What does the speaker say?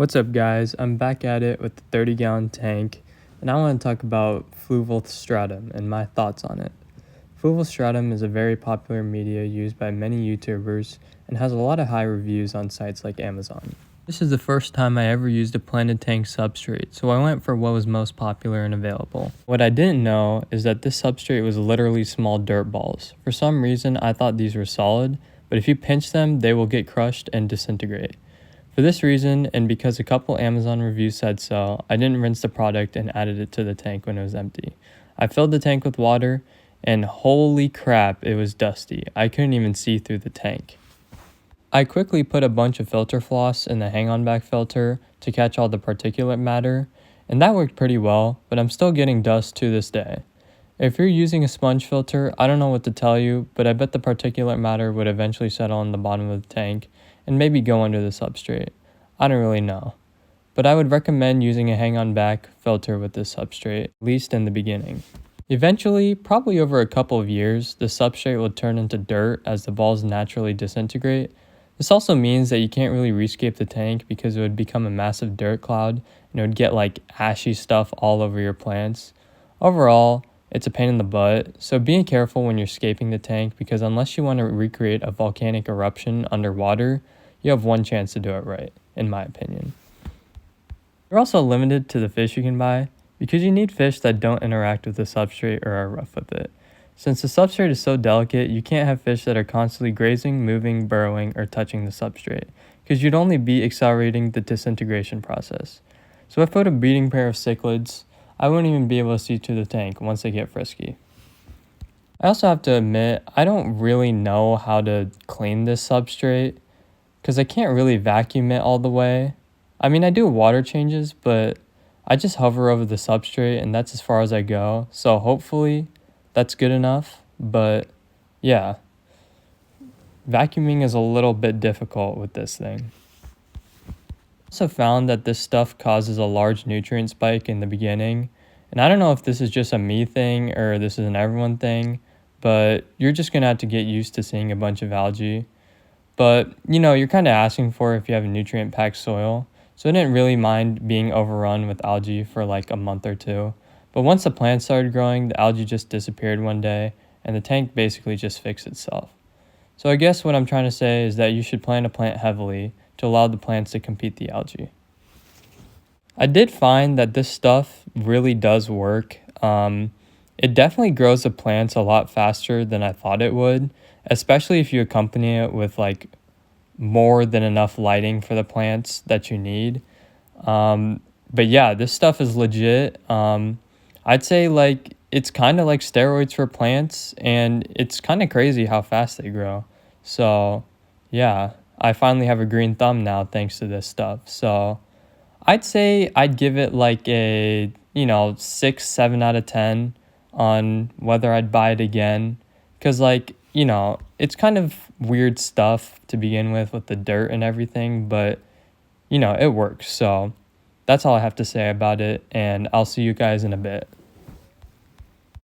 What's up guys, I'm back at it with the 30-gallon tank, and I want to talk about Fluval Stratum and my thoughts on it. Fluval Stratum is a very popular media used by many YouTubers and has a lot of high reviews on sites like Amazon. This is the first time I ever used a planted tank substrate, so I went for what was most popular and available. What I didn't know is that this substrate was literally small dirt balls. For some reason I thought these were solid, but if you pinch them they will get crushed and disintegrate. For this reason, and because a couple Amazon reviews said so, I didn't rinse the product and added it to the tank when it was empty. I filled the tank with water, and holy crap, it was dusty. I couldn't even see through the tank. I quickly put a bunch of filter floss in the hang-on back filter to catch all the particulate matter, and that worked pretty well, but I'm still getting dust to this day. If you're using a sponge filter, I don't know what to tell you, but I bet the particulate matter would eventually settle on the bottom of the tank and maybe go under the substrate. I don't really know. But I would recommend using a hang-on back filter with this substrate, at least in the beginning. Eventually, probably over a couple of years, the substrate will turn into dirt as the balls naturally disintegrate. This also means that you can't really rescape the tank because it would become a massive dirt cloud and it would get like ashy stuff all over your plants. Overall, it's a pain in the butt, so be careful when you're scaping the tank because unless you want to recreate a volcanic eruption underwater, you have one chance to do it right, in my opinion. You're also limited to the fish you can buy because you need fish that don't interact with the substrate or are rough with it. Since the substrate is so delicate, you can't have fish that are constantly grazing, moving, burrowing, or touching the substrate because you'd only be accelerating the disintegration process. So if I put a breeding pair of cichlids, I wouldn't even be able to see through the tank once they get frisky. I also have to admit, I don't really know how to clean this substrate because I can't really vacuum it all the way. I mean, I do water changes, but I just hover over the substrate and that's as far as I go. So hopefully that's good enough, but yeah, vacuuming is a little bit difficult with this thing. Also found that this stuff causes a large nutrient spike in the beginning, and I don't know if this is just a me thing or this is an everyone thing, but you're just gonna have to get used to seeing a bunch of algae. But you know, you're kind of asking for it if you have a nutrient packed soil, so I didn't really mind being overrun with algae for like a month or two. But once the plant started growing, the algae just disappeared one day and the tank basically just fixed itself. So I guess what I'm trying to say is that you should plan to plant heavily to allow the plants to compete the algae. I did find that this stuff really does work. It definitely grows the plants a lot faster than I thought it would, especially if you accompany it with like more than enough lighting for the plants that you need. But yeah, this stuff is legit. I'd say like it's kind of like steroids for plants, and it's kind of crazy how fast they grow. So yeah, I finally have a green thumb now thanks to this stuff. So I'd say I'd give it like a, 6, 7 out of 10 on whether I'd buy it again. Because like, it's kind of weird stuff to begin with the dirt and everything, but it works. So that's all I have to say about it, and I'll see you guys in a bit.